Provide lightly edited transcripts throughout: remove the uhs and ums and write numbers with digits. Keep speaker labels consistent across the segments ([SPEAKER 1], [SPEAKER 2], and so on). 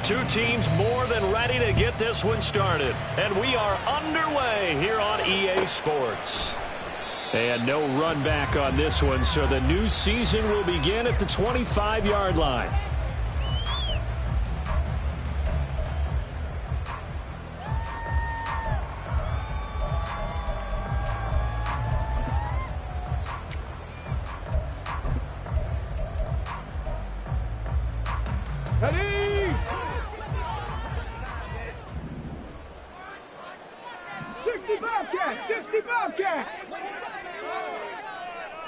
[SPEAKER 1] Two teams more than ready to get this one started. And we are underway here on EA Sports. And no run back on this one, so the new season will begin at the 25-yard line.
[SPEAKER 2] Ready! 60 Bobcat! 60 Bobcat!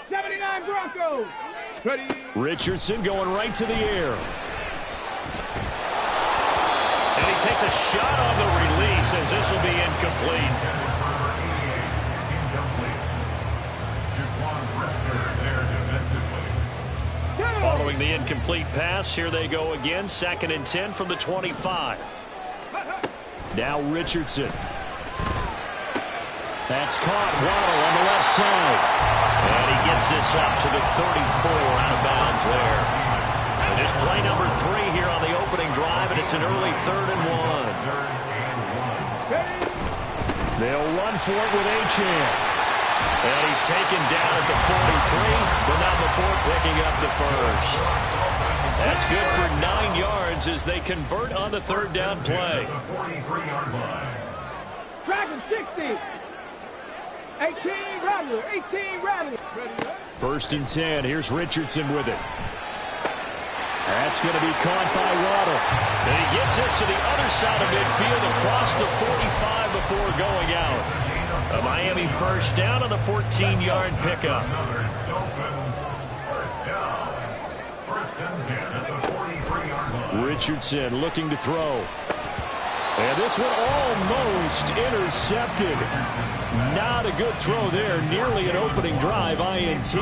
[SPEAKER 2] 79 Broncos! Ready!
[SPEAKER 1] Richardson going right to the air. And he takes a shot on the release as this will be incomplete. Following the incomplete pass, here they go again. 2nd and 10 from the 25. Now Richardson. That's caught. Waddle on the left side. And he gets this up to the 34 out of bounds there. And just play number 3 here on the opening drive, and it's an early 3rd and 1. They'll run for it with Achane. And he's taken down at the 43, but not before picking up the first. That's good for 9 yards as they convert on the 3rd down play.
[SPEAKER 2] Dragon 60. 18 Rattler. 18 Rattler.
[SPEAKER 1] 1st and 10. Here's Richardson with it. That's going to be caught by Waddle. And he gets this to the other side of midfield across the 45 before going out. A Miami 1st down on the 14-yard pickup. Richardson looking to throw. And this one almost intercepted. Not a good throw there. Nearly an opening drive INT.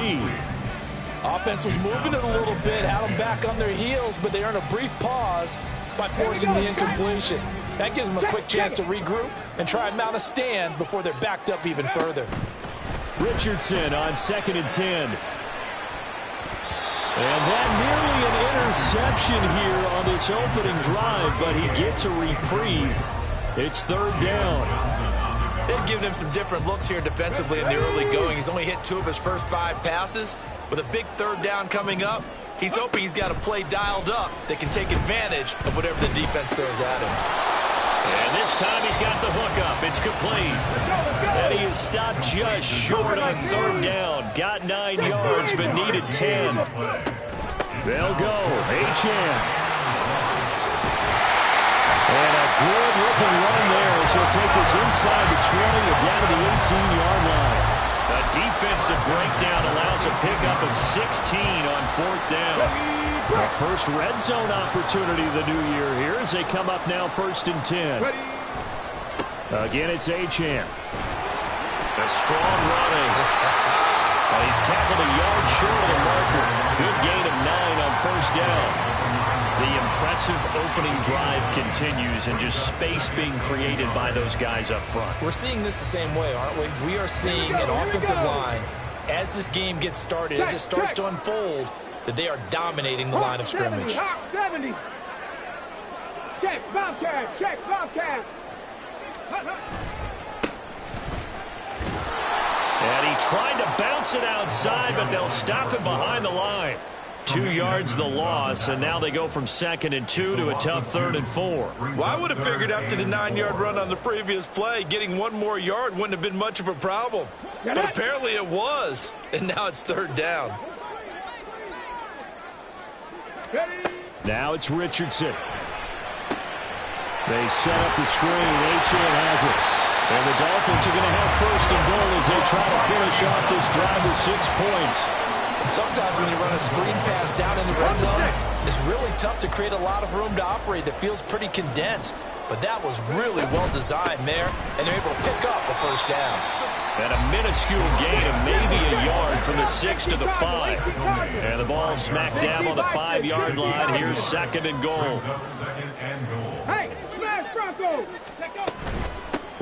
[SPEAKER 3] Offense was moving it a little bit, had them back on their heels, but they earned a brief pause by forcing the incompletion. That gives them a quick chance to regroup and try and mount a stand before they're backed up even further.
[SPEAKER 1] Richardson on 2nd and 10. And that nearly an interception here on this opening drive, but he gets a reprieve. It's 3rd down.
[SPEAKER 4] They've given him some different looks here defensively in the early going. He's only hit 2 of his first 5 passes. With a big 3rd down coming up, he's hoping he's got a play dialed up that can take advantage of whatever the defense throws at him.
[SPEAKER 1] And this time he's got the hook up. It's complete. And he is stopped just short on 3rd down. Got 9 yards, but needed 10. They'll go. Achane. And a good-looking run there as he'll take this inside the 20 and down to the 18-yard line. A defensive breakdown allows a pickup of 16 on 4th down. A first red zone opportunity the new year here as they come up now 1st and 10. Again, it's Achane. A strong running. And he's tackled a yard short of the marker. Good gain of 9 on 1st down. The impressive opening drive continues and just space being created by those guys up front.
[SPEAKER 4] We're seeing this the same way, aren't we? We are seeing an offensive line, as this game gets started, as it starts to unfold, that they are dominating the line of scrimmage.
[SPEAKER 2] 70. Check Bobcat. Check Bobcat.
[SPEAKER 1] And he tried to bounce it outside, but they'll stop him behind the line. 2 yards the loss, and now they go from 2nd and 2 to a tough 3rd and 4.
[SPEAKER 4] Well, I would have figured after the 9-yard run on the previous play, getting 1 more yard wouldn't have been much of a problem. But apparently it was, and now it's 3rd down.
[SPEAKER 1] Now it's Richardson. They set up the screen. Achane has it. And the Dolphins are going to have 1st and goal as they try to finish off this drive with 6 points.
[SPEAKER 4] And sometimes when you run a screen pass down in the red zone, it's really tough to create a lot of room to operate that feels pretty condensed. But that was really well designed there, and they're able to pick up a 1st down.
[SPEAKER 1] And a minuscule gain of maybe a yard from the 6 to the 5. And the ball smack dab on the 5-yard line. Here's 2nd and goal.
[SPEAKER 2] Hey, smash Broncos! Let go!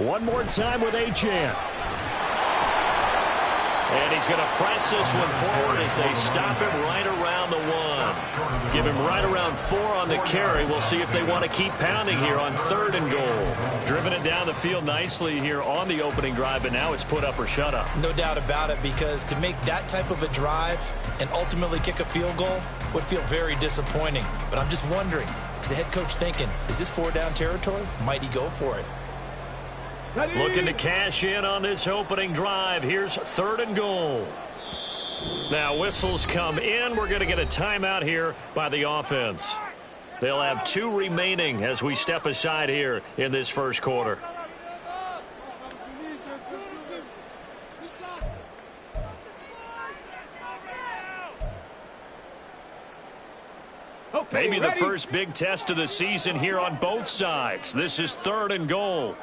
[SPEAKER 1] One more time with Achane. And he's going to press this one forward as they stop him right around the 1. Give him right around 4 on the carry. We'll see if they want to keep pounding here on 3rd and goal. Driven it down the field nicely here on the opening drive, but now it's put up or shut up.
[SPEAKER 4] No doubt about it, because to make that type of a drive and ultimately kick a field goal would feel very disappointing. But I'm just wondering, is the head coach thinking, is this 4-down territory? Might he go for it?
[SPEAKER 1] Looking to cash in on this opening drive. Here's 3rd and goal. Now whistles come in. We're going to get a timeout here by the offense. They'll have 2 remaining as we step aside here in this first quarter. Maybe the first big test of the season here on both sides. This is 3rd and goal.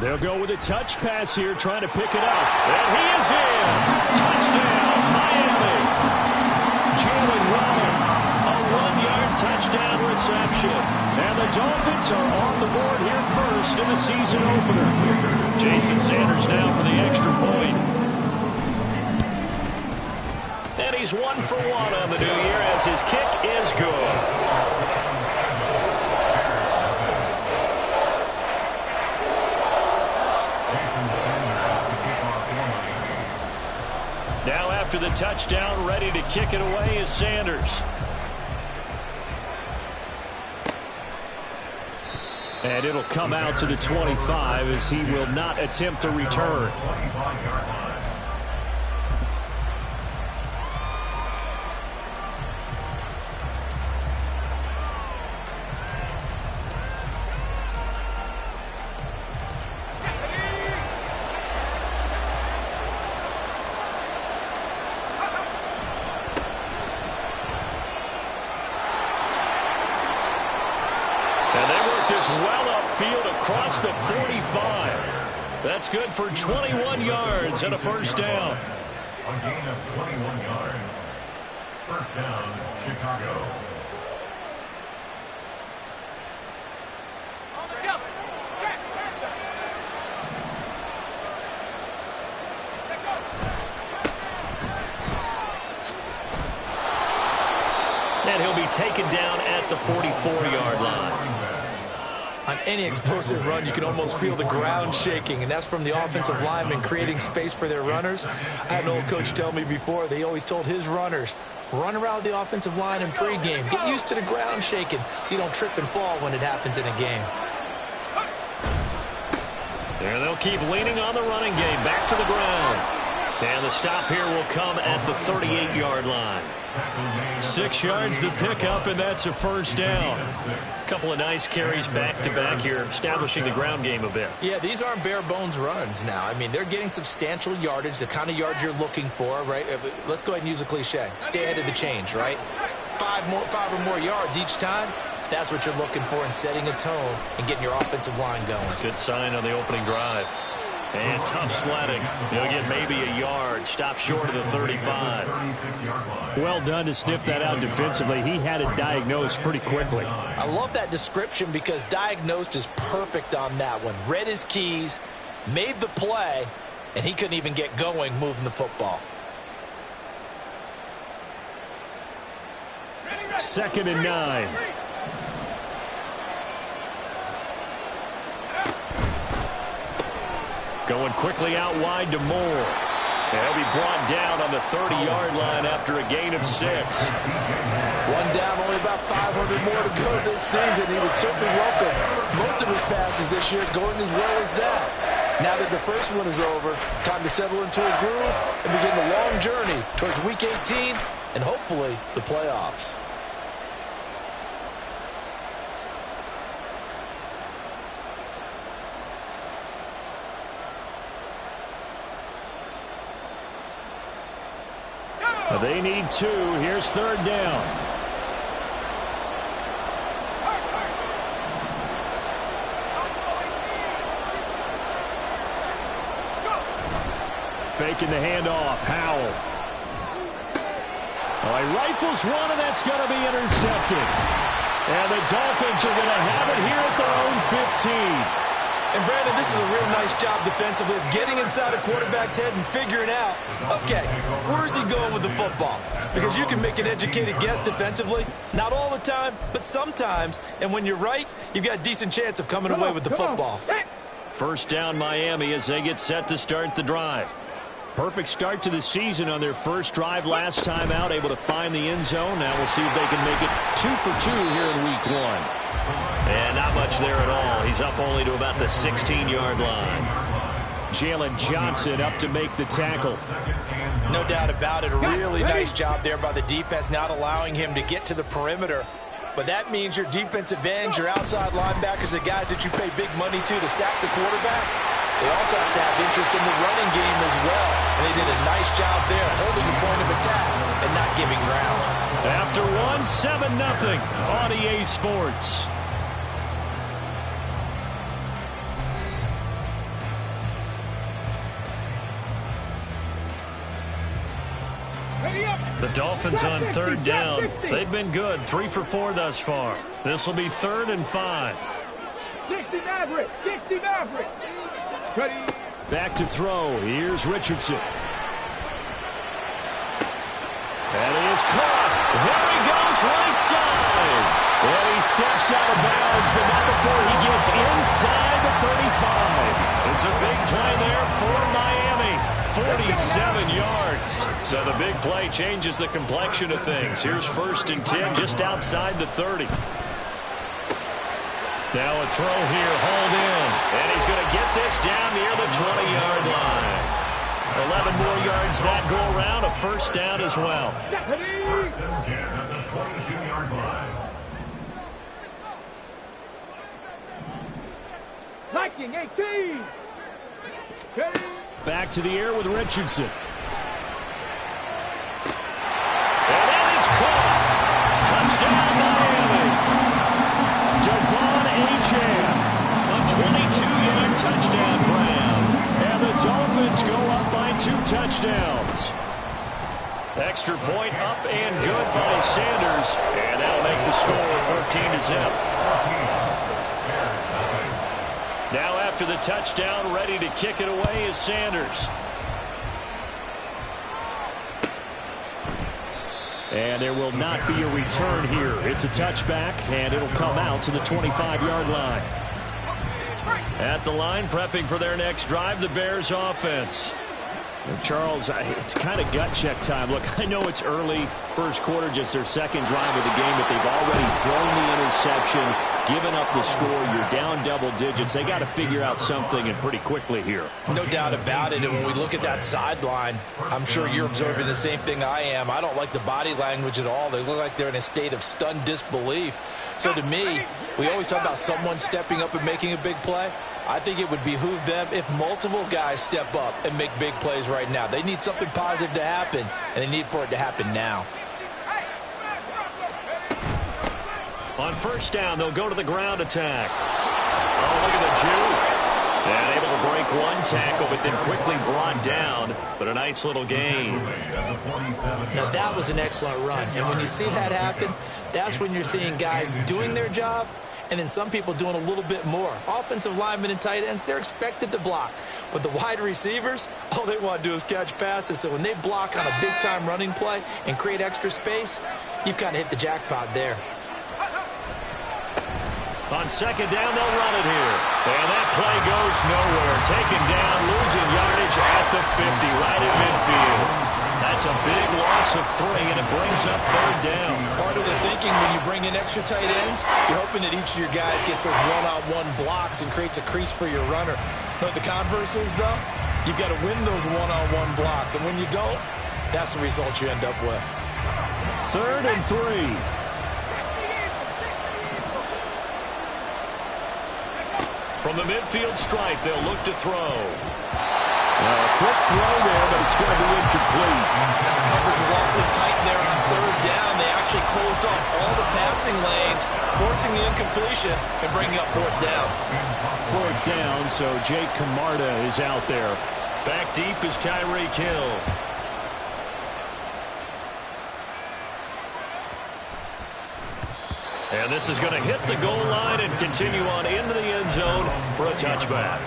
[SPEAKER 1] They'll go with a touch pass here, trying to pick it up. And he is in. Touchdown, Miami. Jalen Waddle, a 1-yard touchdown reception. And the Dolphins are on the board here first in the season opener. Jason Sanders now for the extra point. And he's 1 for 1 on the new year as his kick is good. Now after the touchdown, ready to kick it away is Sanders. And it'll come out to the 25 as he will not attempt to return. Well upfield across the 45. That's good for 21 yards and a first down.
[SPEAKER 2] A gain of 21 yards. First down, Chicago.
[SPEAKER 1] And he'll be taken down at the 44-yard line.
[SPEAKER 4] On any explosive run, you can almost feel the ground shaking, and that's from the offensive linemen creating space for their runners. I had an old coach tell me before, they always told his runners, run around the offensive line in pregame. Get used to the ground shaking so you don't trip and fall when it happens in a game.
[SPEAKER 1] There they'll keep leaning on the running game. Back to the ground. And the stop here will come at the 38-yard line. 6 yards the pickup, and that's a first down. A couple of nice carries back-to-back here, establishing the ground game a bit.
[SPEAKER 4] Yeah, these aren't bare-bones runs now. I mean, they're getting substantial yardage, the kind of yards you're looking for, right? Let's go ahead and use a cliche. Stay ahead of the change, right? 5 or more yards each time. That's what you're looking for in setting a tone and getting your offensive line going.
[SPEAKER 1] Good sign on the opening drive. And tough sledding. He'll get maybe a yard. Stop short of the 35. Well done to sniff that out defensively. He had it diagnosed pretty quickly.
[SPEAKER 3] I love that description because diagnosed is perfect on that one. Read his keys, made the play, and he couldn't even get going moving the football.
[SPEAKER 1] 2nd and 9. Going quickly out wide to Moore. He'll be brought down on the 30-yard line after a gain of 6.
[SPEAKER 3] One down, only about 500 more to go this season. He would certainly welcome most of his passes this year going as well as that. Now that the first one is over, time to settle into a groove and begin the long journey towards Week 18 and hopefully the playoffs.
[SPEAKER 1] They need 2. Here's 3rd down. Faking the handoff. Howell. Oh, he rifles one, and that's going to be intercepted. And the Dolphins are going to have it here at their own 15.
[SPEAKER 4] And, Brandon, this is a real nice job defensively of getting inside a quarterback's head and figuring out, okay, where's he going with the football? Because you can make an educated guess defensively. Not all the time, but sometimes. And when you're right, you've got a decent chance of coming away with the football.
[SPEAKER 1] First down, Miami, as they get set to start the drive. Perfect start to the season on their first drive last time out, able to find the end zone. Now we'll see if they can make it 2 for 2 here in week 1. And not much there at all. He's up only to about the 16-yard line. Jalen Johnson up to make the tackle.
[SPEAKER 3] No doubt about it. A really nice job there by the defense, not allowing him to get to the perimeter. But that means your defensive ends, your outside linebackers, the guys that you pay big money to sack the quarterback, they also have to have interest in the running game as well. And they did a nice job there, holding the point of attack and not giving ground.
[SPEAKER 1] After 7-0 on EA Sports. The Dolphins on third down. They've been good, 3 for 4 thus far. This will be 3rd and 5.
[SPEAKER 5] 60 Maverick. Ready.
[SPEAKER 1] Back to throw. Here's Richardson. And he is caught. There he goes, right side. And he steps out of bounds, but not before he gets inside the 35. It's a big play there for Miami. 47 yards. So the big play changes the complexion of things. Here's 1st and 10 just outside the 30. Now a throw here, hauled in. And he's going to get this down near the 20-yard line. 11 more yards that go around, a first down as well.
[SPEAKER 5] Liking 18.
[SPEAKER 1] Back to the air with Richardson. And that is caught. Touchdown, Miami. Devon Achane, a 22-yard touchdown grab. And the Dolphins go up by 2 touchdowns. Extra point up and good by Sanders. And that'll make the score 14-0. Now after the touchdown, ready to kick it away is Sanders. And there will not be a return here. It's a touchback, and it'll come out to the 25-yard line. At the line, prepping for their next drive, the Bears offense. And Charles, it's kind of gut check time. Look, I know it's early, first quarter, just their second drive of the game, but they've already thrown the interception, given up the score. You're down double digits. They got to figure out something, and pretty quickly here.
[SPEAKER 3] No doubt about it. And when we look at that sideline, I'm sure you're observing the same thing I am. I don't like the body language at all. They look like they're in a state of stunned disbelief. So to me, we always talk about someone stepping up and making a big play. I think it would behoove them if multiple guys step up and make big plays right now. They need something positive to happen, and they need for it to happen now.
[SPEAKER 1] On first down, they'll go to the ground attack. Oh, look at the juke. And able to break one tackle, but then quickly brought down. But a nice little gain.
[SPEAKER 3] Now, that was an excellent run. And when you see that happen, that's when you're seeing guys doing their job, and then some people doing a little bit more. Offensive linemen and tight ends, they're expected to block. But the wide receivers, all they want to do is catch passes. So when they block on a big-time running play and create extra space, you've kind of hit the jackpot there.
[SPEAKER 1] On second down, they'll run it here. And that play goes nowhere. Taken down, losing yardage at the 50, right at midfield. That's a big loss of 3, and it brings up third down.
[SPEAKER 3] Part of the thinking when you bring in extra tight ends, you're hoping that each of your guys gets those one-on-one blocks and creates a crease for your runner. You know what the converse is, though? You've got to win those one-on-one blocks, and when you don't, that's the result you end up with.
[SPEAKER 1] 3rd and 3. From the midfield stripe, they'll look to throw. A quick throw there, but it's going to be incomplete.
[SPEAKER 3] Coverage is awfully tight there on third down. They actually closed off all the passing lanes, forcing the incompletion and bringing up fourth down.
[SPEAKER 1] Fourth down, so Jake Camarda is out there. Back deep is Tyreek Hill. And this is going to hit the goal line and continue on into the end zone for a touchback.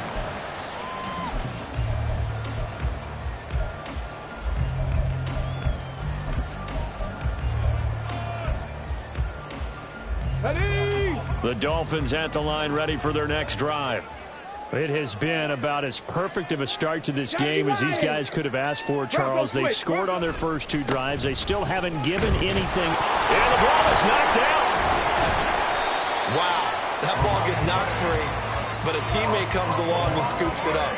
[SPEAKER 1] The Dolphins at the line, ready for their next drive. It has been about as perfect of a start to this game as these guys could have asked for, Charles. They've scored on their first 2 drives. They still haven't given anything. And the ball is knocked out.
[SPEAKER 4] Wow, that ball gets knocked free, but a teammate comes along and scoops it up.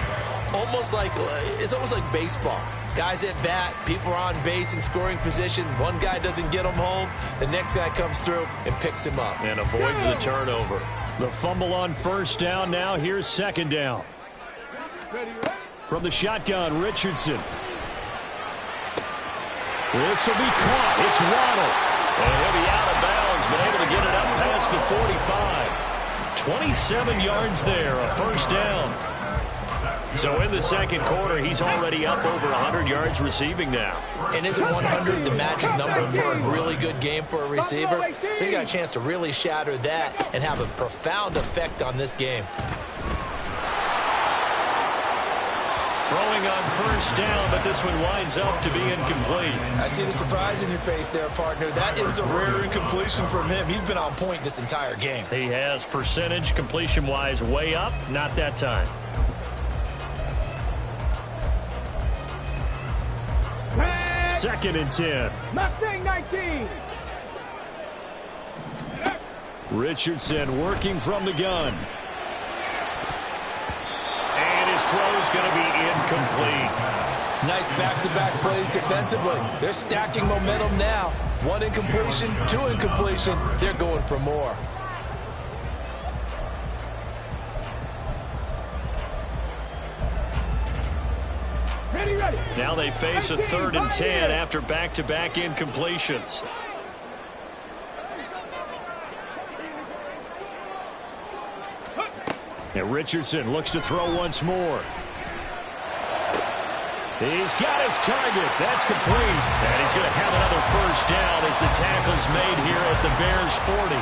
[SPEAKER 4] It's almost like baseball. Guys at bat, people are on base in scoring position. One guy doesn't get him home. The next guy comes through and picks him up.
[SPEAKER 1] And avoids the turnover. The fumble on first down. Now here's second down. From the shotgun, Richardson. This will be caught. It's Waddle. And he'll be out of bounds, but able to get it up past the 45. 27 yards there, a first down. So in the second quarter, he's already up over 100 yards receiving now.
[SPEAKER 4] And isn't 100 the magic number for a really good game for a receiver? So he got a chance to really shatter that and have a profound effect on this game.
[SPEAKER 1] Throwing on first down, but this one winds up to be incomplete.
[SPEAKER 4] I see the surprise in your face there, partner. That is a rare incompletion from him. He's been on point this entire game.
[SPEAKER 1] He has percentage completion-wise way up, not that time. Second and 10.
[SPEAKER 5] Mustang 19.
[SPEAKER 1] Richardson working from the gun. And his throw is going to be incomplete.
[SPEAKER 3] Nice back-to-back plays defensively. They're stacking momentum now. 1 incompletion, 2 incompletion. They're going for more.
[SPEAKER 5] Ready.
[SPEAKER 1] Now they face a 3rd and 10 after back-to-back incompletions. And Richardson looks to throw once more. He's got his target. That's complete. And he's going to have another first down as the tackle's made here at the Bears 40.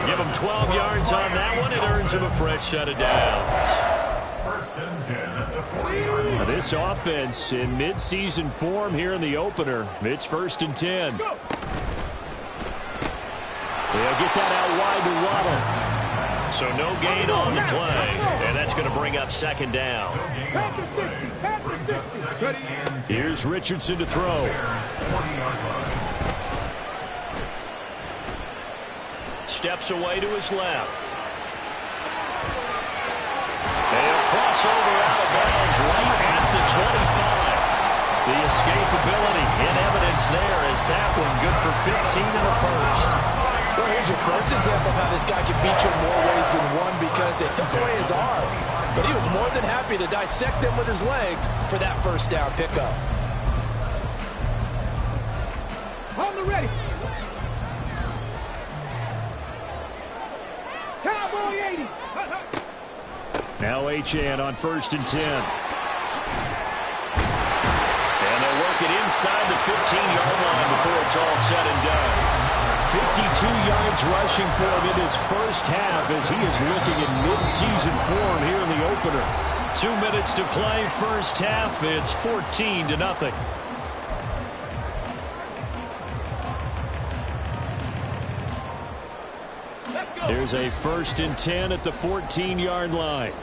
[SPEAKER 1] Give him 12 yards on that one. It earns him a fresh set of downs. This offense in mid-season form here in the opener. It's 1st and 10. They'll get that out wide to Waddle. So no gain on the play, and that's going to bring up second down. Here's Richardson to throw. Steps away to his left. They'll cross over out of bounds right at the 25. The escapability in evidence there as that one good for 15 in the first.
[SPEAKER 3] Well, here's your first example of how this guy can beat you in more ways than one because they took away his arm. But he was more than happy to dissect them with his legs for that first down pickup.
[SPEAKER 5] On the ready. Cowboy 80.
[SPEAKER 1] Now Achane on 1st and 10. And they'll work it inside the 15-yard line before it's all said and done. 52 yards rushing for him in his first half as he is looking at mid-season form here in the opener. 2 minutes to play first half. It's 14-0. There's a 1st and 10 at the 14-yard line.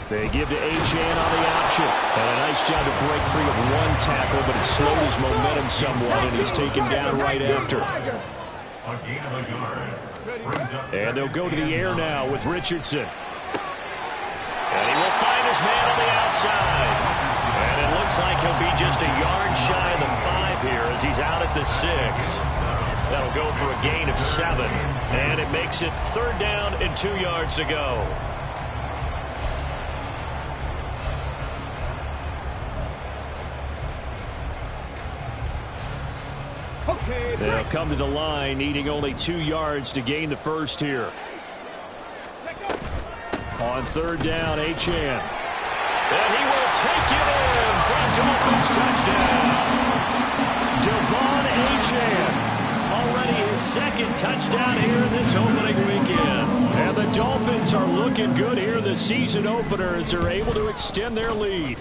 [SPEAKER 1] They give to Achane on the option. And a nice job to break free of 1 tackle, but it slowed his momentum somewhat, and he's taken down right after. And they'll go to the air now with Richardson. And he will find his man on the outside. And it looks like he'll be just a yard shy of the 5 here as he's out at the 6. That'll go for a gain of 7. And it makes it 3rd down and 2 yards to go. They'll come to the line, needing only 2 yards to gain the first here. On 3rd down, Achane. And he will take it in for a Dolphins touchdown. Devon Achane. second touchdown here this opening weekend. And the Dolphins are looking good here in the season opener as they're able to extend their lead.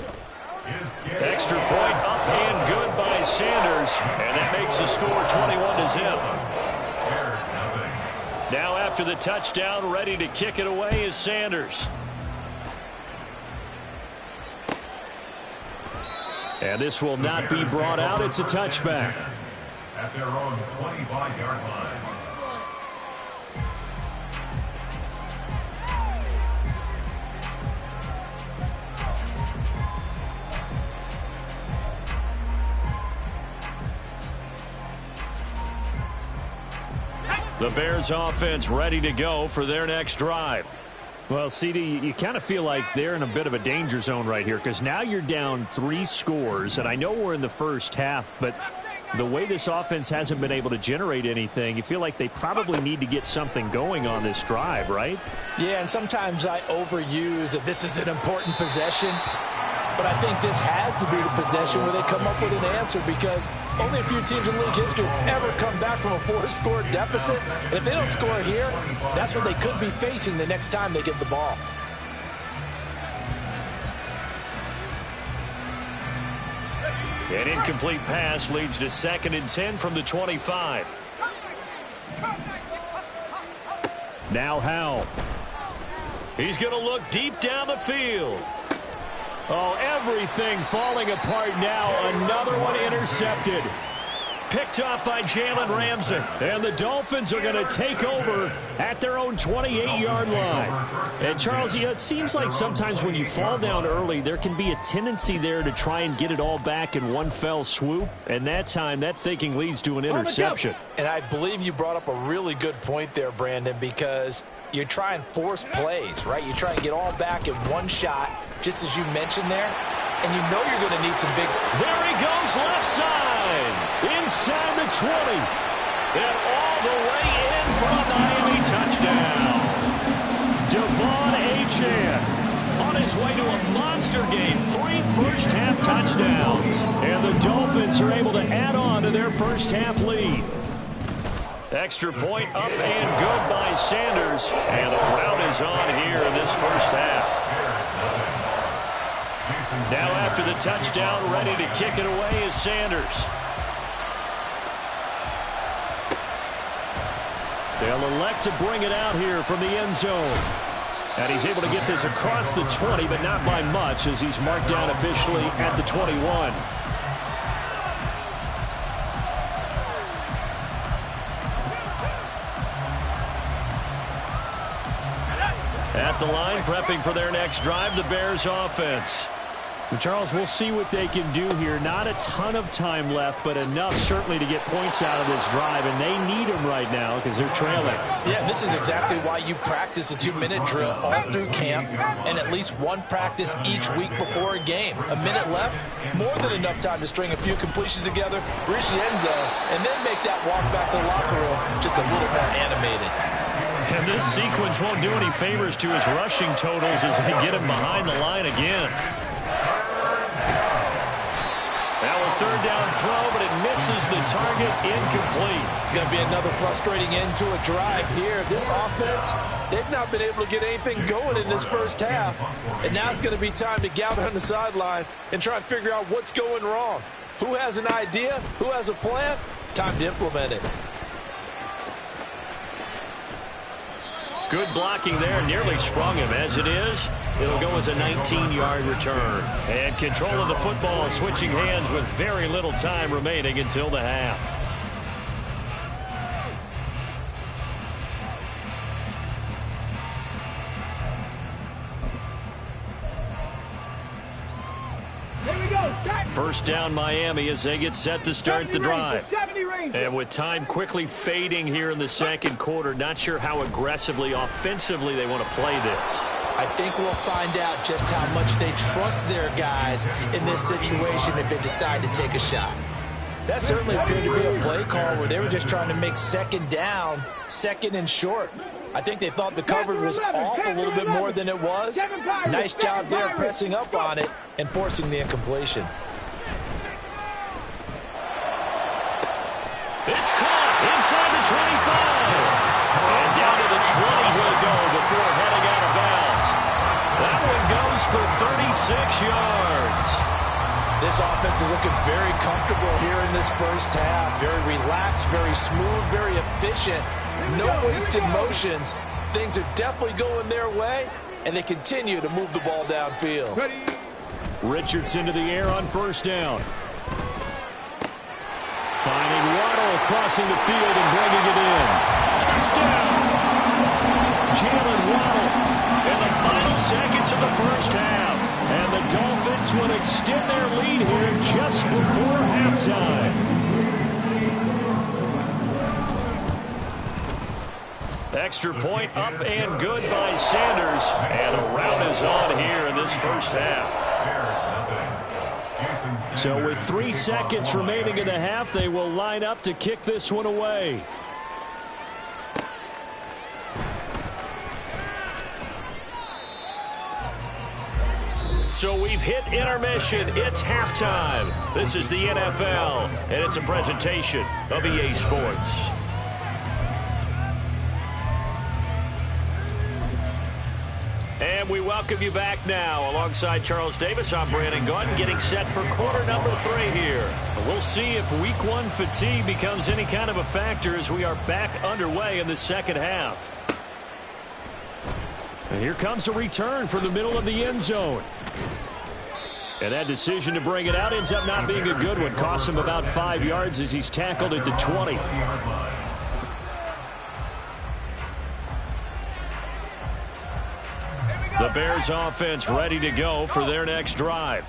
[SPEAKER 1] Extra point up and good by Sanders. And that makes the score 21-0. Now after the touchdown, ready to kick it away is Sanders. And this will not be brought out. It's a touchback.
[SPEAKER 2] At their own 25-yard line.
[SPEAKER 1] The Bears offense ready to go for their next drive. Well, CD, you kind of feel like they're in a bit of a danger zone right here because now you're down 3 scores, and I know we're in the first half, but the way this offense hasn't been able to generate anything, you feel like they probably need to get something going on this drive, right?
[SPEAKER 3] Yeah, and sometimes I overuse that this is an important possession, but I think this has to be the possession where they come up with an answer because only a few teams in league history have ever come back from a 4-score deficit. And if they don't score here, that's what they could be facing the next time they get the ball.
[SPEAKER 1] An incomplete pass leads to 2nd and 10 from the 25. Now Howell. He's going to look deep down the field. Oh, everything falling apart now. Another one intercepted. Picked up by Jalen Ramsey. And the Dolphins are going to take over at their own 28-yard line. And, Charles, it seems like sometimes when you fall down early, there can be a tendency there to try and get it all back in one fell swoop. And that time, that thinking leads to an interception.
[SPEAKER 3] And I believe you brought up a really good point there, Brandon, because you try and force plays, right? You try and get all back in one shot, just as you mentioned there. And you know you're going to need some big...
[SPEAKER 1] There he goes, left side. Inside the 20. And all the way in for a Miami touchdown. Devon Achane on his way to a monster game. 3 first-half touchdowns. And the Dolphins are able to add on to their first-half lead. Extra point up and good by Sanders. And the rout is on here in this first half. Now after the touchdown, ready to kick it away is Sanders. They'll elect to bring it out here from the end zone. And he's able to get this across the 20, but not by much as he's marked down officially at the 21. At the line, prepping for their next drive, the Bears offense. And Charles, we'll see what they can do here. Not a ton of time left, but enough certainly to get points out of this drive, and they need them right now because they're trailing.
[SPEAKER 3] Yeah, this is exactly why you practice a 2-minute drill all through camp and at least one practice each week before a game. A minute left, more than enough time to string a few completions together, reach the end zone, and then make that walk back to the locker room just a little more animated.
[SPEAKER 1] And this sequence won't do any favors to his rushing totals as they get him behind the line again. Now a third down throw, but it misses the target, incomplete.
[SPEAKER 3] It's going to be another frustrating end to a drive here. This offense, they've not been able to get anything going in this first half. And now it's going to be time to gather on the sidelines and try and figure out what's going wrong. Who has an idea? Who has a plan? Time to implement it.
[SPEAKER 1] Good blocking there, nearly sprung him. As it is, it'll go as a 19-yard return. And control of the football, switching hands with very little time remaining until the half. First down Miami as they get set to start the drive. And with time quickly fading here in the second quarter, not sure how aggressively, offensively they want to play this.
[SPEAKER 3] I think we'll find out just how much they trust their guys in this situation if they decide to take a shot. That certainly appeared to be a play call where they were just trying to make second down, second and short. I think they thought the coverage was off a little bit more than it was. Nice job there pressing up on it and forcing the incompletion.
[SPEAKER 1] It's caught inside the
[SPEAKER 3] This offense is looking very comfortable here in this first half. Very relaxed, very smooth, very efficient. No wasted motions. Things are definitely going their way, and they continue to move the ball downfield.
[SPEAKER 1] Richardson to the air on first down. Finding Waddle, crossing the field and bringing it in. Touchdown! Jalen Waddle in the final seconds of the first half. And the Dolphins will extend their lead here just before halftime. Extra point up and good by Sanders. And a rout is on here in this first half. So with 3 seconds remaining in the half, they will line up to kick this one away. So we've hit intermission. It's halftime. This is the NFL, and it's a presentation of EA Sports. And we welcome you back now. Alongside Charles Davis, I'm Brandon Gaudin, getting set for quarter number 3 here. We'll see if week 1 fatigue becomes any kind of a factor as we are back underway in the second half. And here comes a return from the middle of the end zone. And that decision to bring it out ends up not being a good one. Costs him about 5 yards as he's tackled at the 20. The Bears offense ready to go for their next drive.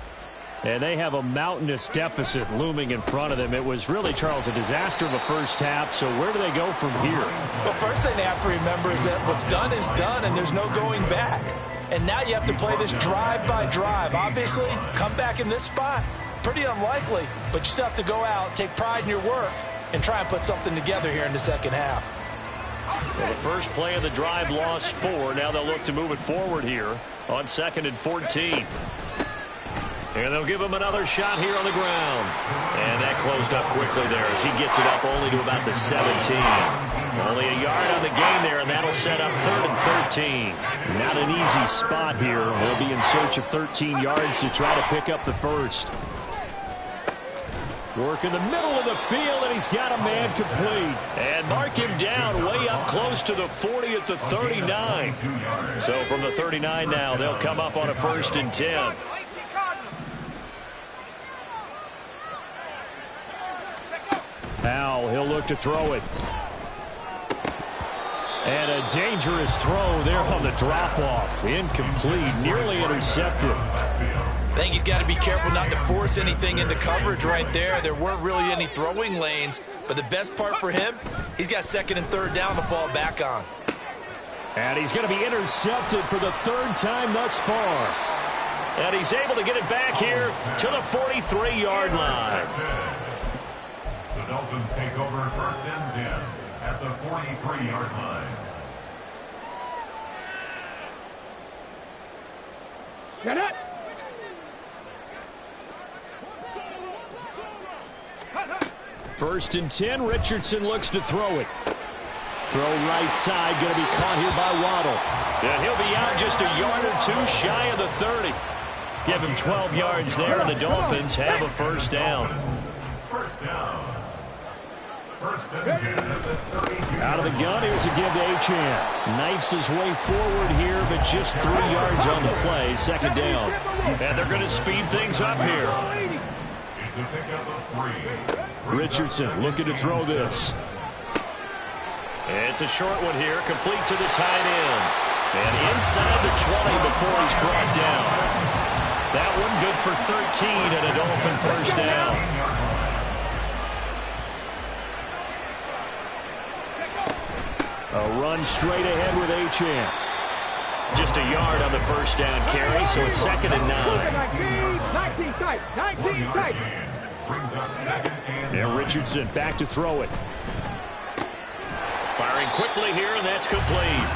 [SPEAKER 1] And they have a mountainous deficit looming in front of them. It was really, Charles, a disaster of a first half. So where do they go from here?
[SPEAKER 3] Well, first thing they have to remember is that what's done is done, and there's no going back. And now you have to play this drive by drive. Obviously, come back in this spot, pretty unlikely. But you still have to go out, take pride in your work, and try and put something together here in the second half.
[SPEAKER 1] Well, the first play of the drive lost 4. Now they'll look to move it forward here on 2nd and 14. And they'll give him another shot here on the ground. And that closed up quickly there as he gets it up only to about the 17. Only a yard on the gain there, and that'll set up 3rd and 13. Not an easy spot here. They'll be in search of 13 yards to try to pick up the first. Work in the middle of the field, and he's got a man complete. And mark him down way up close to the 40 at the 39. So from the 39 now, they'll come up on a 1st and 10. Now he'll look to throw it. And a dangerous throw there on the drop-off. Incomplete, nearly intercepted.
[SPEAKER 4] I think he's got to be careful not to force anything into coverage right there. There weren't really any throwing lanes, but the best part for him, he's got 2nd and 3rd down to fall back on.
[SPEAKER 1] And he's going to be intercepted for the 3rd time thus far. And he's able to get it back here to the 43-yard line.
[SPEAKER 2] The Dolphins take over 1st and 10 at the 43-yard line.
[SPEAKER 5] Get it!
[SPEAKER 1] 1st and 10, Richardson looks to throw it. Throw right side, going to be caught here by Waddle. And he'll be out just a yard or 2 shy of the 30. Give him 12 yards there, and the Dolphins have a 1st down.
[SPEAKER 2] 1st down. 1st and 10 at the 32.
[SPEAKER 1] Out of the gun, here's a give to Achane. Knifes his way forward here, but just 3 yards on the play. 2nd down. And they're going to speed things up here.
[SPEAKER 2] It's a pickup of 3.
[SPEAKER 1] Richardson looking to throw this. It's a short one here, complete to the tight end. And inside the 20 before he's brought down. That one good for 13 and a Dolphin 1st down. A run straight ahead with Achane. Just a yard on the 1st down carry, so it's 2nd and 9.
[SPEAKER 5] 19 tight, 19 tight.
[SPEAKER 1] And Richardson back to throw it. Firing quickly here, and that's complete.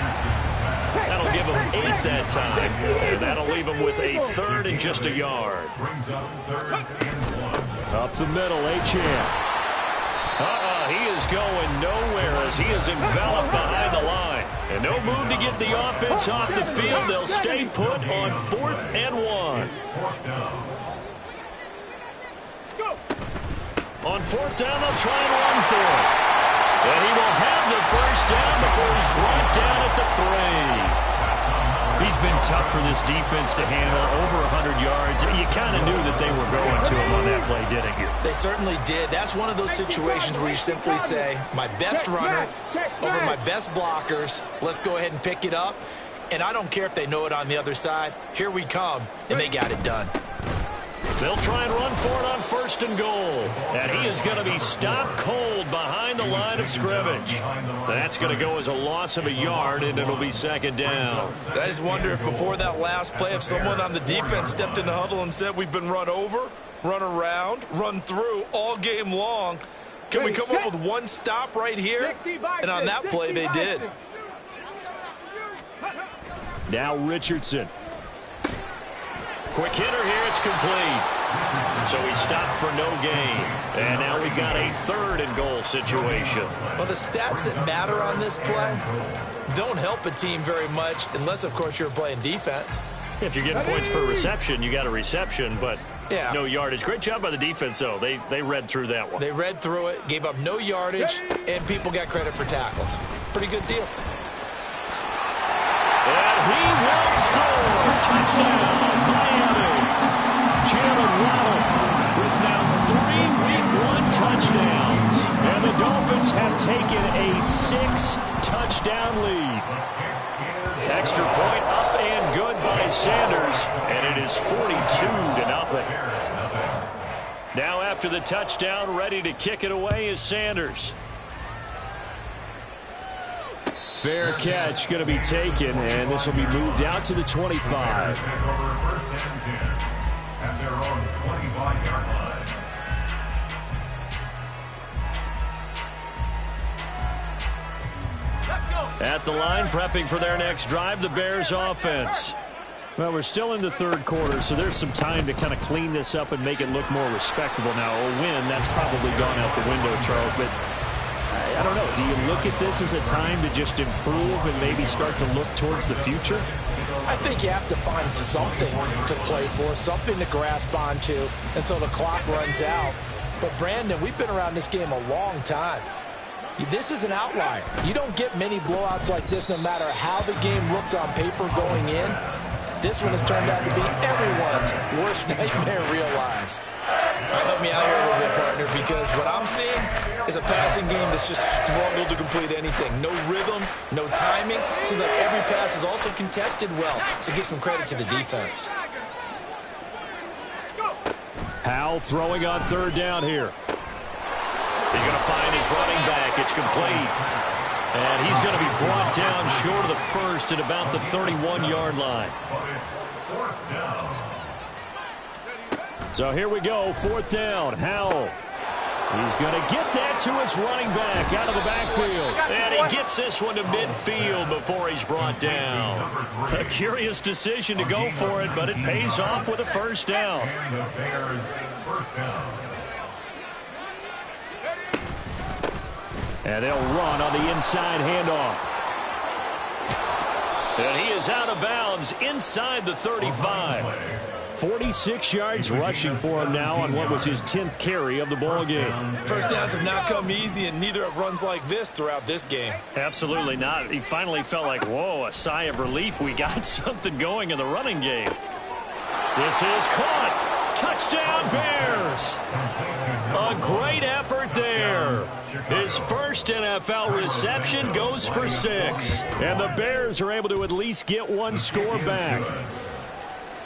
[SPEAKER 1] That'll give him 8 that time. And that'll leave him with a 3rd and just a yard. Up the middle, Achane. He is going nowhere as he is enveloped behind the line. And no move to get the offense off the field. They'll stay put on 4th and 1. On fourth down, they'll try and run for it. And he will have the first down before he's brought down at the 3. He's been tough for this defense to handle, over 100 yards. You kind of knew that they were going to him on that play, didn't you?
[SPEAKER 4] They certainly did. That's one of those situations where you simply say, my best runner over my best blockers. Let's go ahead and pick it up. And I don't care if they know it on the other side. Here we come, and they got it done.
[SPEAKER 1] They'll try and run for it on first and goal. And he is going to be stopped cold behind the line of scrimmage. That's going to go as a loss of a yard, and it'll be second down.
[SPEAKER 4] I just wonder if before that last play, if someone on the defense stepped in the huddle and said, we've been run over, run around, run through all game long. Can we come up with one stop right here? And on that play, they did.
[SPEAKER 1] Now Richardson. Quick hitter here, it's complete. So he stopped for no gain. And now we've got a third and goal situation.
[SPEAKER 4] Well, the stats that matter on this play don't help a team very much unless, of course, you're playing defense.
[SPEAKER 1] If you're getting points per reception, you got a reception, but
[SPEAKER 4] yeah,
[SPEAKER 1] no yardage. Great job by the defense, though. They read through that one.
[SPEAKER 4] They read through it, gave up no yardage, and people got credit for tackles. Pretty good deal.
[SPEAKER 1] And he will score. Touchdown, Miami. Jalen Waddle with now 3 Week 1 touchdowns. And the Dolphins have taken a 6-touchdown lead. Extra point up and good by Sanders. And it is 42-0. Now after the touchdown, ready to kick it away is Sanders. Fair catch going to be taken, and this will be moved out to the 25. At the line, prepping for their next drive, the Bears offense. Well, we're still in the third quarter, so there's some time to kind of clean this up and make it look more respectable. Now, a win, that's probably gone out the window, Charles, but I don't know. Do you look at this as a time to just improve and maybe start to look towards the future?
[SPEAKER 3] I think you have to find something to play for, something to grasp onto until the clock runs out. But, Brandon, we've been around this game a long time. This is an outlier. You don't get many blowouts like this no matter how the game looks on paper going in. This one has turned out to be everyone's worst nightmare realized.
[SPEAKER 4] Help me out here a little bit, partner, because what I'm seeing is a passing game that's just struggled to complete anything. No rhythm, no timing. Seems like every pass is also contested well, so give some credit to the defense.
[SPEAKER 1] Howell throwing on third down here. He's going to find his running back. It's complete. And he's going to be brought down short of the first at about the 31-yard line. So here we go, fourth down. Howell. He's going to get that to his running back out of the backfield. And he gets this one to midfield before he's brought down. A curious decision to go for it, but it pays off with a first down. And they'll run on the inside handoff. And he is out of bounds inside the 35. 46 yards rushing for him now on what was his 10th carry of the ball game.
[SPEAKER 4] First downs have not come easy, and neither have runs like this throughout this game.
[SPEAKER 1] Absolutely not. He finally felt like, whoa, a sigh of relief. We got something going in the running game. This is caught. Touchdown, Bears. A great effort there. His first NFL reception goes for 6. And the Bears are able to at least get one score back.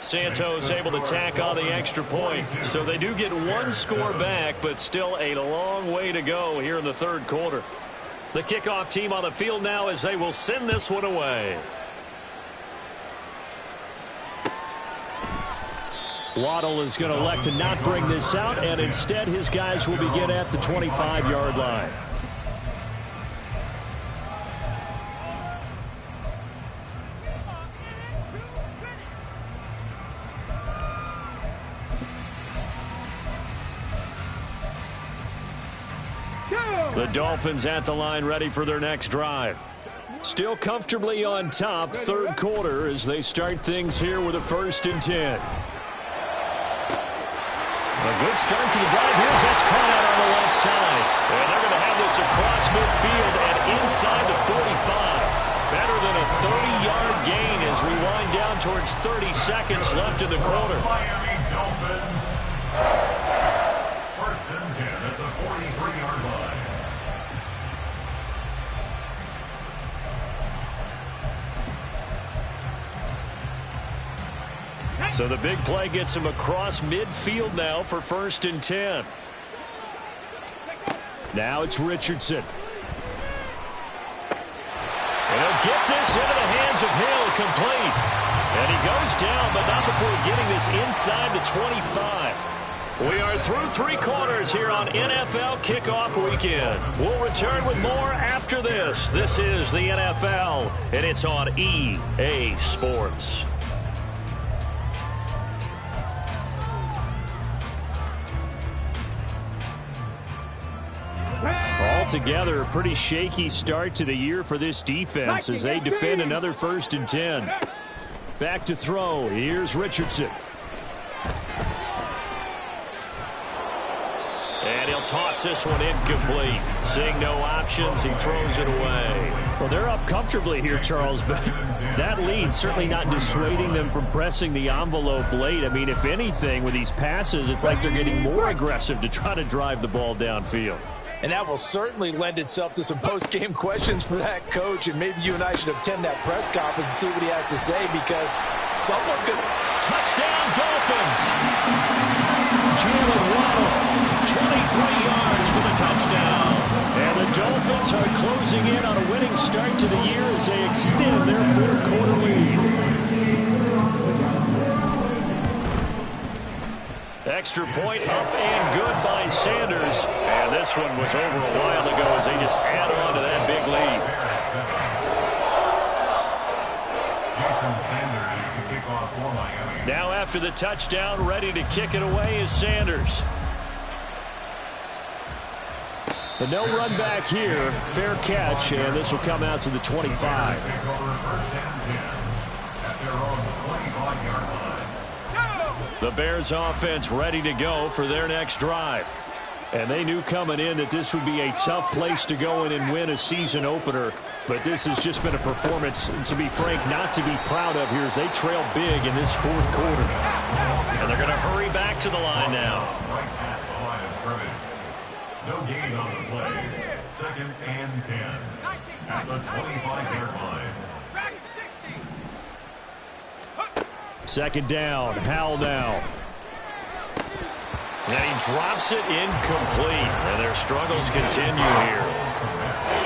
[SPEAKER 1] Santos able to tack on the extra point. So they do get one score back, but still a long way to go here in the third quarter. The kickoff team on the field now as they will send this one away. Waddle is going to elect to not bring this out, and instead his guys will begin at the 25-yard line. The Dolphins at the line ready for their next drive. Still comfortably on top, third quarter as they start things here with a 1st and 10. A good start to the drive. Here's that's caught out on the side. And they're going to have this across midfield and inside the 45. Better than a 30-yard gain as we wind down towards 30 seconds left in the quarter.
[SPEAKER 2] Miami Dolphins. First and 10 at the 43-yard line.
[SPEAKER 1] So the big play gets him across midfield now for first and 10. Now it's Richardson. And he'll get this into the hands of Hill, complete. And he goes down, but not before getting this inside the 25. We are through 3 quarters here on NFL Kickoff Weekend. We'll return with more after this. This is the NFL, and it's on EA Sports. Altogether, a pretty shaky start to the year for this defense as they defend another first and 10. Back to throw. Here's Richardson. And he'll toss this one incomplete. Seeing no options, he throws it away. Well, they're up comfortably here, Charles, but that lead certainly not dissuading them from pressing the envelope late. I mean, if anything, with these passes, it's like they're getting more aggressive to try to drive the ball downfield.
[SPEAKER 3] And that will certainly lend itself to some post-game questions for that coach. And maybe you and I should attend that press conference and see what he has to say, because someone's going to...
[SPEAKER 1] Touchdown, Dolphins! Jalen Waddle, 23 yards for the touchdown. And the Dolphins are closing in on a winning start to the year as they extend their fourth-quarter lead. Extra point up and good by Sanders. And this one was over a while ago as they just add on to that big lead. Now after the touchdown, ready to kick it away is Sanders. But no run back here. Fair catch, and this will come out to the 25. The Bears offense ready to go for their next drive. And they knew coming in that this would be a tough place to go in and win a season opener. But this has just been a performance, to be frank, not to be proud of here as they trail big in this fourth quarter. And they're going to hurry back to the line now.
[SPEAKER 2] Right at the line of scrimmage. No gain on the play. Second and 10 at the 25-yard line.
[SPEAKER 1] Second down, Howell now. And he drops it incomplete. And their struggles continue here.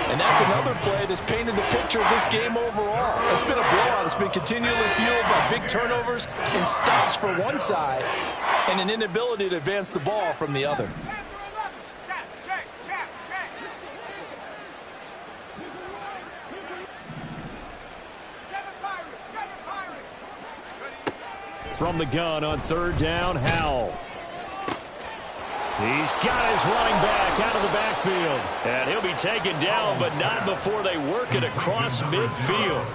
[SPEAKER 3] And that's another play that's painted the picture of this game overall. It's been a blowout. It's been continually fueled by big turnovers and stops for one side and an inability to advance the ball from the other.
[SPEAKER 1] From the gun on third down, Howell. He's got his running back out of the backfield. And he'll be taken down, but not before they work it across midfield.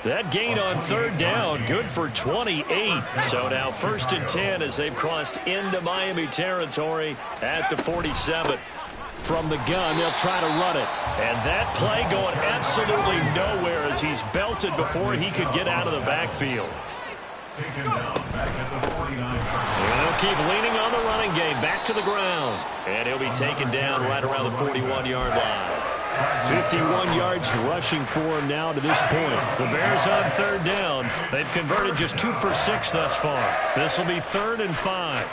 [SPEAKER 1] That gain on third down, good for 28. So now first and 10 as they've crossed into Miami territory at the 47. From the gun, they'll try to run it. And that play going absolutely nowhere as he's belted before he could get out of the backfield.
[SPEAKER 2] Taken down back at the 49.
[SPEAKER 1] And they'll keep leaning on the running game back to the ground. And he'll be taken down right around the 41-yard line. 51 yards rushing for him now to this point. The Bears on third down. They've converted just 2 for 6 thus far. This will be 3rd and 5.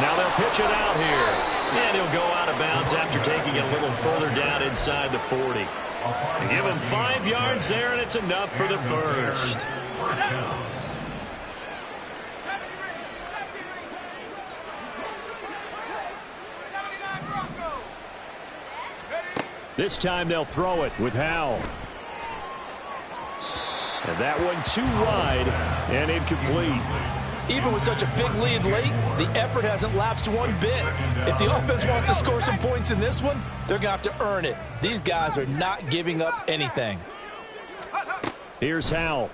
[SPEAKER 1] Now they'll pitch it out here. And he'll go out of bounds after taking it a little further down inside the 40. Give him 5 yards there, and it's enough for the first. This time they'll throw it with Howell. And that one too wide and incomplete.
[SPEAKER 3] Even with such a big lead late, the effort hasn't lapsed one bit. If the offense wants to score some points in this one, they're going to have to earn it. These guys are not giving up anything.
[SPEAKER 1] Here's Howell.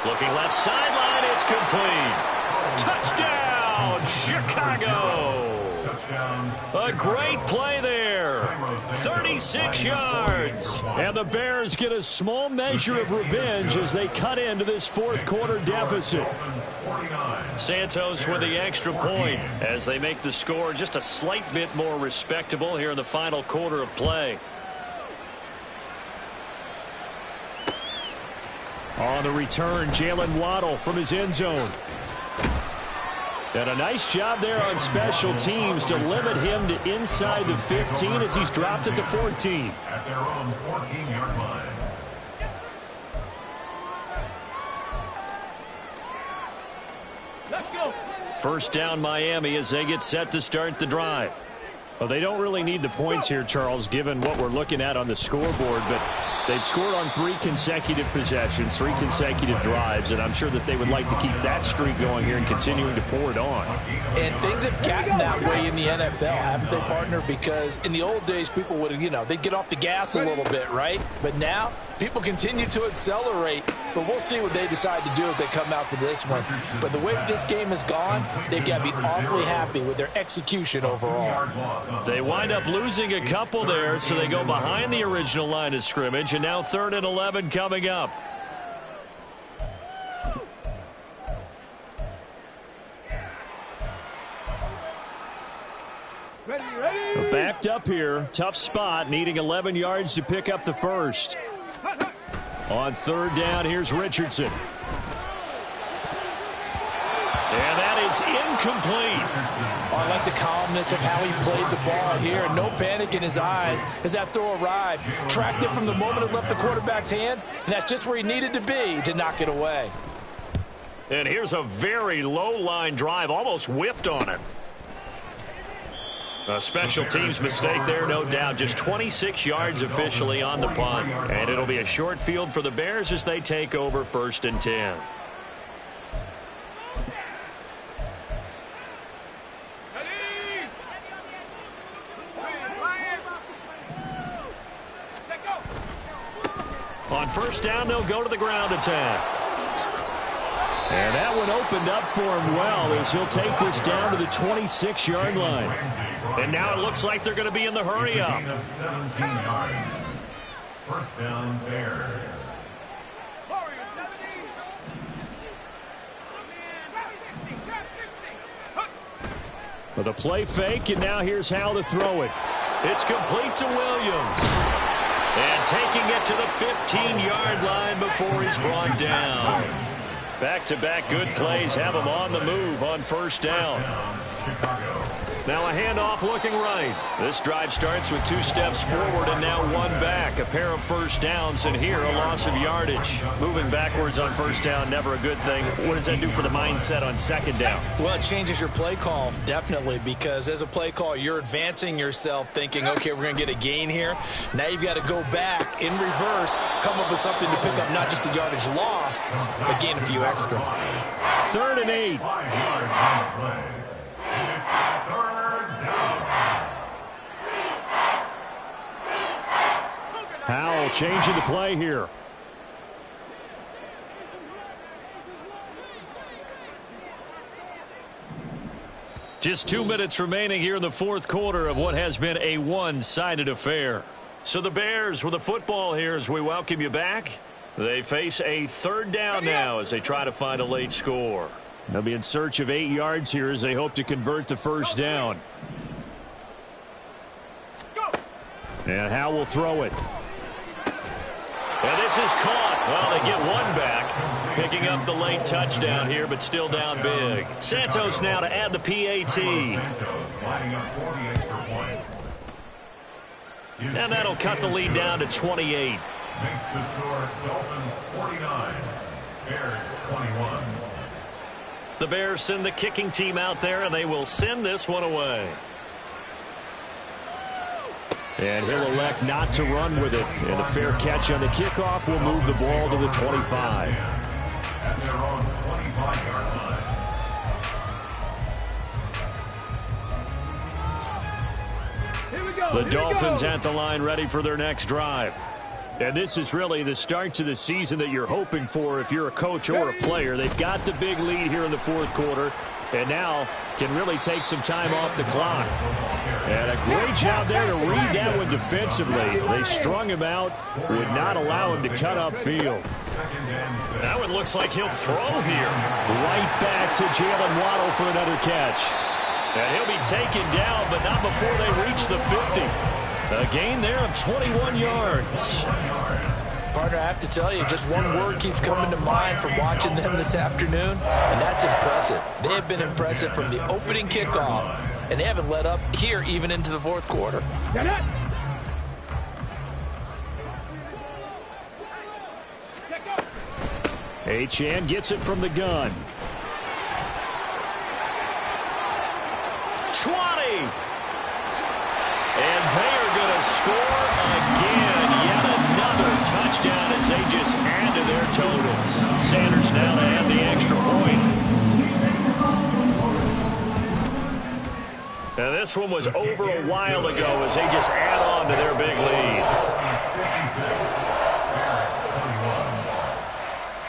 [SPEAKER 1] Looking left sideline, it's complete. Touchdown, Chicago. A great play there. 36 yards. And the Bears get a small measure of revenge as they cut into this fourth quarter deficit. Santos with the extra point as they make the score just a slight bit more respectable here in the final quarter of play. On the return, Jalen Waddle from his end zone. And a nice job there on special teams to limit him to inside the 15 as he's dropped at the 14.
[SPEAKER 2] At their own 14-yard line.
[SPEAKER 5] Let's go.
[SPEAKER 1] First down Miami as they get set to start the drive. Well, they don't really need the points here, Charles, given what we're looking at on the scoreboard, but they've scored on 3 consecutive possessions, 3 consecutive drives, and I'm sure that they would like to keep that streak going here and continuing to pour it on.
[SPEAKER 3] And things have gotten that way in the NFL, haven't they, partner? Because in the old days, people would, they'd get off the gas a little bit, right? But now, people continue to accelerate, but we'll see what they decide to do as they come out for this one. But the way this game has gone, they've got to be awfully happy with their execution overall.
[SPEAKER 1] They wind up losing a couple there, so they go behind the original line of scrimmage, and now 3rd and 11 coming up.
[SPEAKER 5] Ready.
[SPEAKER 1] Backed up here, tough spot, needing 11 yards to pick up the first. On 3rd down, here's Richardson. And that is incomplete.
[SPEAKER 3] Oh, I like the calmness of how he played the ball here. No panic in his eyes as that throw arrived. Tracked it from the moment it left the quarterback's hand, and that's just where he needed to be to knock it away.
[SPEAKER 1] And here's a very low-line drive, almost whiffed on it. A special teams mistake there, no doubt. Just 26 yards officially on the punt. And it'll be a short field for the Bears as they take over 1st and 10. On 1st down, they'll go to the ground attack. And that one opened up for him well as he'll take this down to the 26-yard line. And now it looks like they're going to be in the hurry up.
[SPEAKER 2] 17 yards. 1st down, Bears.
[SPEAKER 1] For the play fake, and now here's how to throw it. It's complete to Williams. And taking it to the 15-yard line before he's brought down. Back-to-back good plays have him on the move on 1st down. Now a handoff looking right. This drive starts with 2 steps forward and now 1 back. A pair of 1st downs, and here a loss of yardage. Moving backwards on 1st down, never a good thing. What does that do for the mindset on 2nd down?
[SPEAKER 3] Well, it changes your play call, definitely, because as a play call, you're advancing yourself thinking, okay, we're going to get a gain here. Now you've got to go back in reverse, come up with something to pick up not just the yardage lost, but gain a few extra.
[SPEAKER 1] 3rd and 8.
[SPEAKER 2] 5 yards on the play. It's 3rd down.
[SPEAKER 1] Howell changing the play here. Just 2 minutes remaining here in the 4th quarter of what has been a one-sided affair. So the Bears with the football here as we welcome you back. They face a 3rd down now as they try to find a late score. They'll be in search of 8 yards here as they hope to convert the 1st down. And Howell will throw it. And this is caught. Well, they get 1 back. Picking up the late touchdown here, but still down big. Santos now to add the PAT. And that'll cut the lead down to 28.
[SPEAKER 2] Makes the score Dolphins 49, Bears 21.
[SPEAKER 1] The Bears send the kicking team out there, and they will send this one away. And he'll elect not to run with it. And a fair catch on the kickoff will move the ball to the 25.
[SPEAKER 2] At their own 25-yard line.
[SPEAKER 5] Here we go.
[SPEAKER 1] The Dolphins at the line ready for their next drive. And this is really the start to the season that you're hoping for if you're a coach or a player. They've got the big lead here in the fourth quarter, and now can really take some time off the clock. And a great job there to read that one defensively. They strung him out, would not allow him to cut upfield. That one looks like he'll throw here. Right back to Jalen Waddle for another catch. And he'll be taken down, but not before they reach the 50. A gain there of 21 yards.
[SPEAKER 3] Partner, I have to tell you, just one word keeps coming to mind from watching them this afternoon, and that's impressive. They have been impressive from the opening kickoff, and they haven't let up here even into the fourth quarter.
[SPEAKER 1] Achane gets it from the gun. 20! And they are going to score again. Yet another touchdown as they just add to their totals. Sanders now to have the extra point. Now this one was over a while ago as they just add on to their big lead.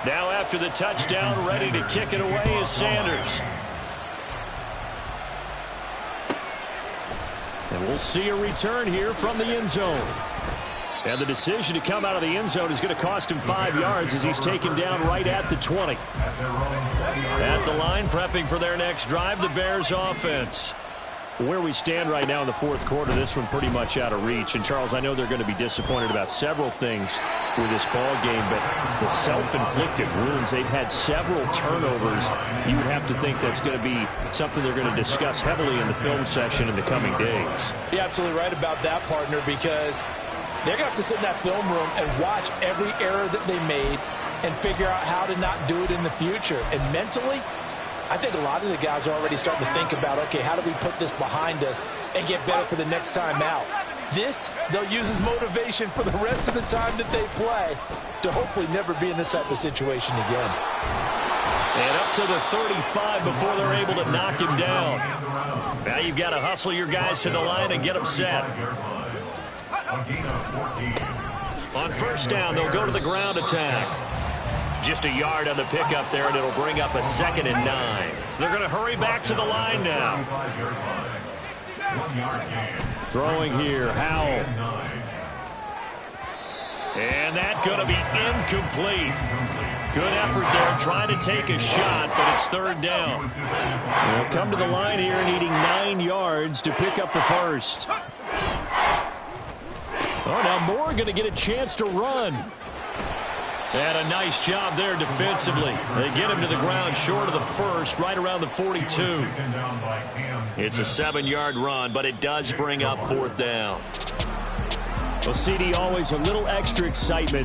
[SPEAKER 1] Now after the touchdown, ready to kick it away is Sanders. And we'll see a return here from the end zone. And the decision to come out of the end zone is going to cost him 5 yards as he's taken down right at the 20. At the line, prepping for their next drive, the Bears offense. Where we stand right now in the fourth quarter, this one pretty much out of reach. And, Charles, I know they're going to be disappointed about several things with this ball game, but the self-inflicted wounds, they've had several turnovers. You would have to think that's going to be something they're going to discuss heavily in the film session in the coming days.
[SPEAKER 3] You're absolutely right about that, partner, because they're going to have to sit in that film room and watch every error that they made and figure out how to not do it in the future. And mentally, I think a lot of the guys are already starting to think about, okay, how do we put this behind us and get better for the next time out? This, they'll use as motivation for the rest of the time that they play to hopefully never be in this type of situation again.
[SPEAKER 1] And up to the 35 before they're able to knock him down. Now you've got to hustle your guys to the line and get them set. On first down, they'll go to the ground attack. Just a yard on the pickup there, and it'll bring up a 2nd and 9. They're going to hurry back to the line now. Throwing here, Howell. And that's going to be incomplete. Good effort there, trying to take a shot, but it's 3rd down. They'll come to the line here needing 9 yards to pick up the first. Oh, now Moore going to get a chance to run. And a nice job there defensively. They get him to the ground short of the first, right around the 42. It's a 7-yard run, but it does bring up 4th down. Well, CD, always a little extra excitement